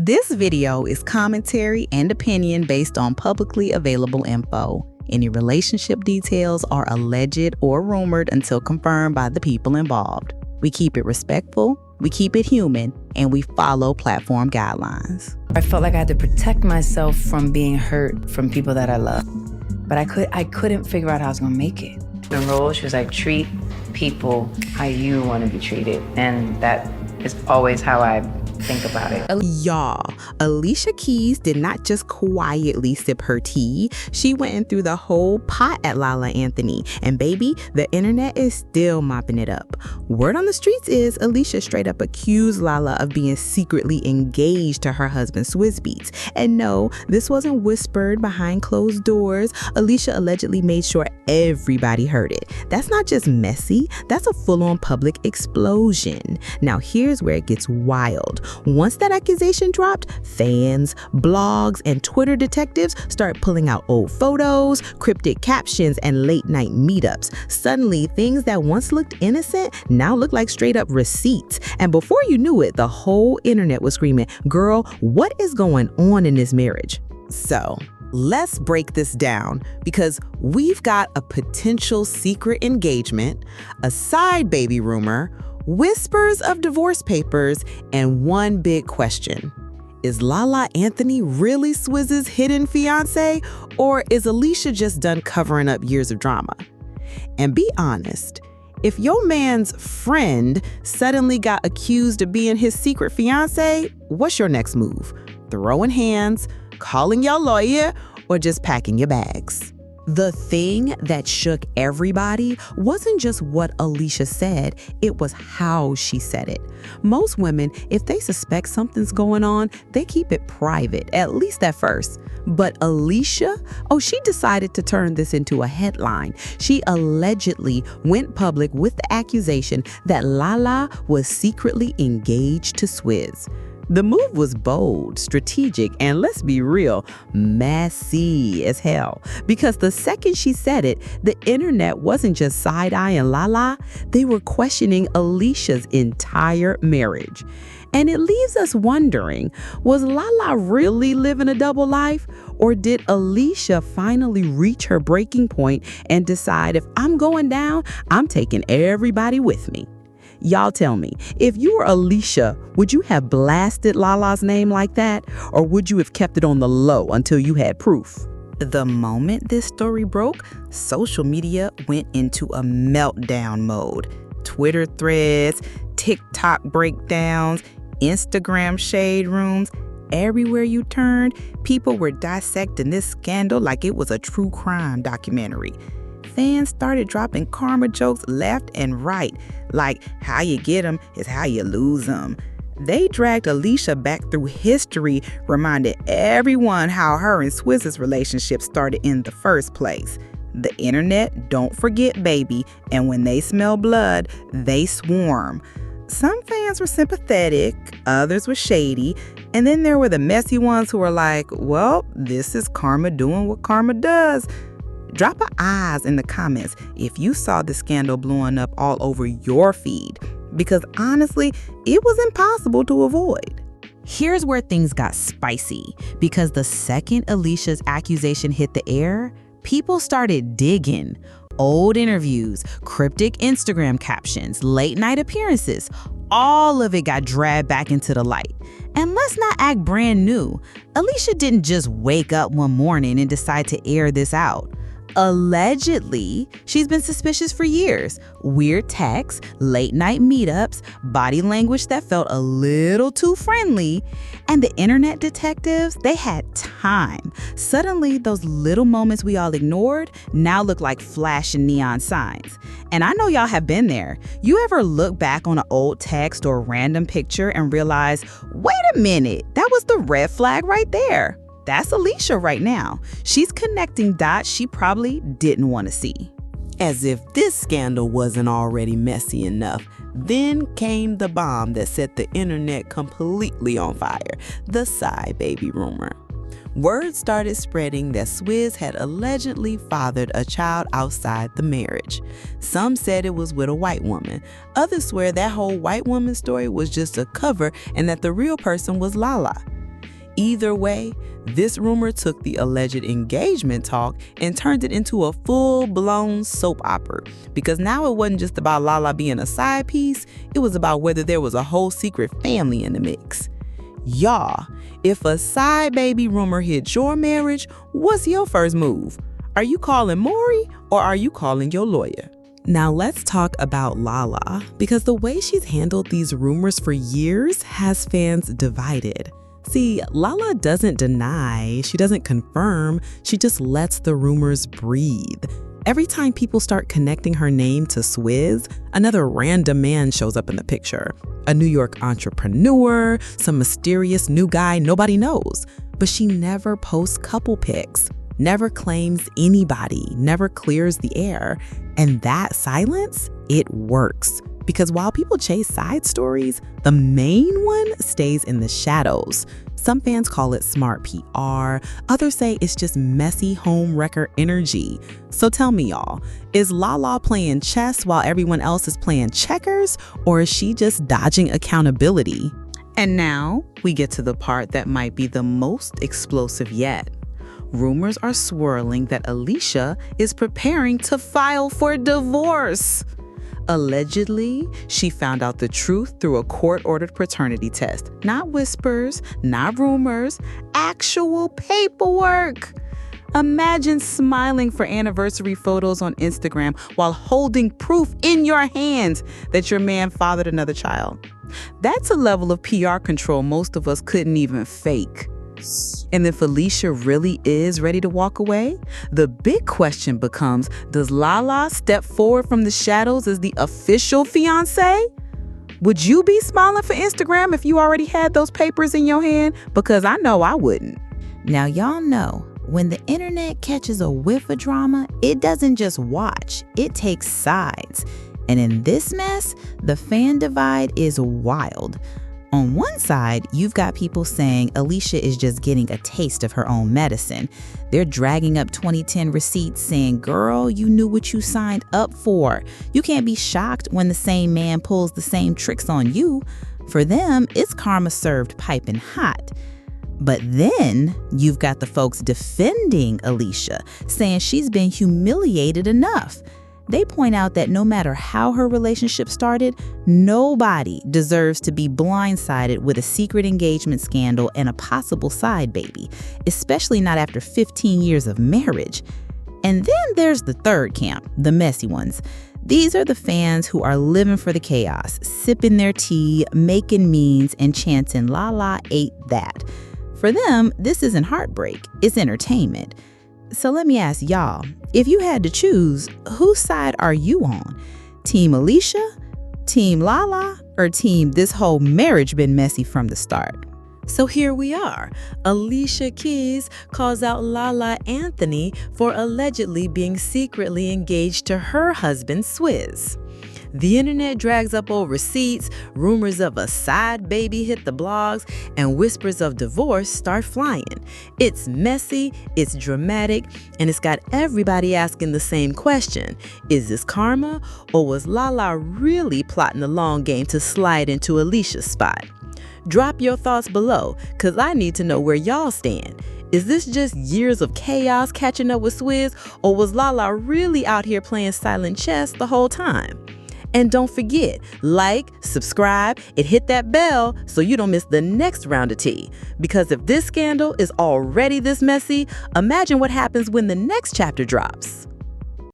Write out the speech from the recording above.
This video is commentary and opinion based on publicly available info. Any relationship details are alleged or rumored until confirmed by the people involved. We keep it respectful, we keep it human, and we follow platform guidelines. I felt like I had to protect myself from being hurt from people that I love. But I couldn't figure out how I was gonna make it. The rule, she was like, treat people how you want to be treated. And that is always how I think about it. Y'all, Alicia Keys did not just quietly sip her tea. She went in through the whole pot at LaLa Anthony. And baby, the internet is still mopping it up. Word on the streets is Alicia straight up accused LaLa of being secretly engaged to her husband, Swizz Beatz. And no, this wasn't whispered behind closed doors. Alicia allegedly made sure everybody heard it. That's not just messy, that's a full-on public explosion. Now here's where it gets wild. Once that accusation dropped, fans, blogs, and Twitter detectives start pulling out old photos, cryptic captions, and late-night meetups. Suddenly, things that once looked innocent now look like straight-up receipts. And before you knew it, the whole internet was screaming, "Girl, what is going on in this marriage?" So, let's break this down because we've got a potential secret engagement, a side baby rumor, whispers of divorce papers, and one big question. Is LaLa Anthony really Swizz's hidden fiance, or is Alicia just done covering up years of drama? And be honest, if your man's friend suddenly got accused of being his secret fiance, what's your next move? Throwing hands, calling your lawyer, or just packing your bags? The thing that shook everybody wasn't just what Alicia said, it was how she said it. Most women, if they suspect something's going on, they keep it private, at least at first. But Alicia, she decided to turn this into a headline. She allegedly went public with the accusation that LaLa was secretly engaged to Swizz. The move was bold, strategic, and let's be real, messy as hell. Because the second she said it, the internet wasn't just side-eyeing LaLa, they were questioning Alicia's entire marriage. And it leaves us wondering, was LaLa really living a double life? Or did Alicia finally reach her breaking point and decide, if I'm going down, I'm taking everybody with me? Y'all tell me, if you were Alicia, would you have blasted LaLa's name like that? Or would you have kept it on the low until you had proof? The moment this story broke, social media went into a meltdown mode. Twitter threads, TikTok breakdowns, Instagram shade rooms. Everywhere you turned, people were dissecting this scandal like it was a true crime documentary. Fans started dropping karma jokes left and right, like how you get them is how you lose them. They dragged Alicia back through history, reminded everyone how her and Swizz's relationship started in the first place. The internet don't forget, baby, and when they smell blood, they swarm. Some fans were sympathetic, others were shady, and then there were the messy ones who were like, well, this is karma doing what karma does. Drop a eyes in the comments if you saw the scandal blowing up all over your feed, because honestly, it was impossible to avoid. Here's where things got spicy, because the second Alicia's accusation hit the air, people started digging. Old interviews, cryptic Instagram captions, late night appearances, all of it got dragged back into the light. And let's not act brand new. Alicia didn't just wake up one morning and decide to air this out. Allegedly, she's been suspicious for years. Weird texts, late night meetups, body language that felt a little too friendly. And the internet detectives, they had time. Suddenly, those little moments we all ignored now look like flashing neon signs. And I know y'all have been there. You ever look back on an old text or random picture and realize, wait a minute, that was the red flag right there. That's Alicia right now. She's connecting dots she probably didn't want to see. As if this scandal wasn't already messy enough, then came the bomb that set the internet completely on fire, the side baby rumor. Word started spreading that Swizz had allegedly fathered a child outside the marriage. Some said it was with a white woman. Others swear that whole white woman story was just a cover and that the real person was LaLa. Either way, this rumor took the alleged engagement talk and turned it into a full-blown soap opera, because now it wasn't just about LaLa being a side piece, it was about whether there was a whole secret family in the mix. Y'all, if a side baby rumor hit your marriage, what's your first move? Are you calling Maury or are you calling your lawyer? Now let's talk about LaLa, because the way she's handled these rumors for years has fans divided. See, LaLa doesn't deny, she doesn't confirm, she just lets the rumors breathe. Every time people start connecting her name to Swizz, another random man shows up in the picture. A New York entrepreneur, some mysterious new guy nobody knows. But she never posts couple pics, never claims anybody, never clears the air. And that silence, it works. Because while people chase side stories, the main one stays in the shadows. Some fans call it smart PR, others say it's just messy home wrecker energy. So tell me y'all, is LaLa playing chess while everyone else is playing checkers, or is she just dodging accountability? And now we get to the part that might be the most explosive yet. Rumors are swirling that Alicia is preparing to file for divorce. Allegedly, she found out the truth through a court-ordered paternity test. Not whispers, not rumors, actual paperwork. Imagine smiling for anniversary photos on Instagram while holding proof in your hands that your man fathered another child. That's a level of PR control most of us couldn't even fake. And if Alicia really is ready to walk away, the big question becomes, does LaLa step forward from the shadows as the official fiancé? Would you be smiling for Instagram if you already had those papers in your hand? Because I know I wouldn't. Now y'all know, when the internet catches a whiff of drama, it doesn't just watch, it takes sides. And in this mess, the fan divide is wild. On one side, you've got people saying Alicia is just getting a taste of her own medicine. They're dragging up 2010 receipts saying, girl, you knew what you signed up for. You can't be shocked when the same man pulls the same tricks on you. For them, it's karma served piping hot. But then you've got the folks defending Alicia, saying she's been humiliated enough. They point out that no matter how her relationship started, nobody deserves to be blindsided with a secret engagement scandal and a possible side baby, especially not after 15 years of marriage. And then there's the third camp, the messy ones. These are the fans who are living for the chaos, sipping their tea, making memes, and chanting LaLa ate that. For them, this isn't heartbreak, it's entertainment. So let me ask y'all, if you had to choose, whose side are you on? Team Alicia, Team LaLa, or Team this whole marriage been messy from the start? So here we are. Alicia Keys calls out LaLa Anthony for allegedly being secretly engaged to her husband, Swizz. The internet drags up old receipts, rumors of a side baby hit the blogs, and whispers of divorce start flying. It's messy, it's dramatic, and it's got everybody asking the same question. Is this karma, or was LaLa really plotting the long game to slide into Alicia's spot? Drop your thoughts below, cause I need to know where y'all stand. Is this just years of chaos catching up with Swizz, or was LaLa really out here playing silent chess the whole time? And don't forget, like, subscribe, and hit that bell so you don't miss the next round of tea. Because if this scandal is already this messy, imagine what happens when the next chapter drops.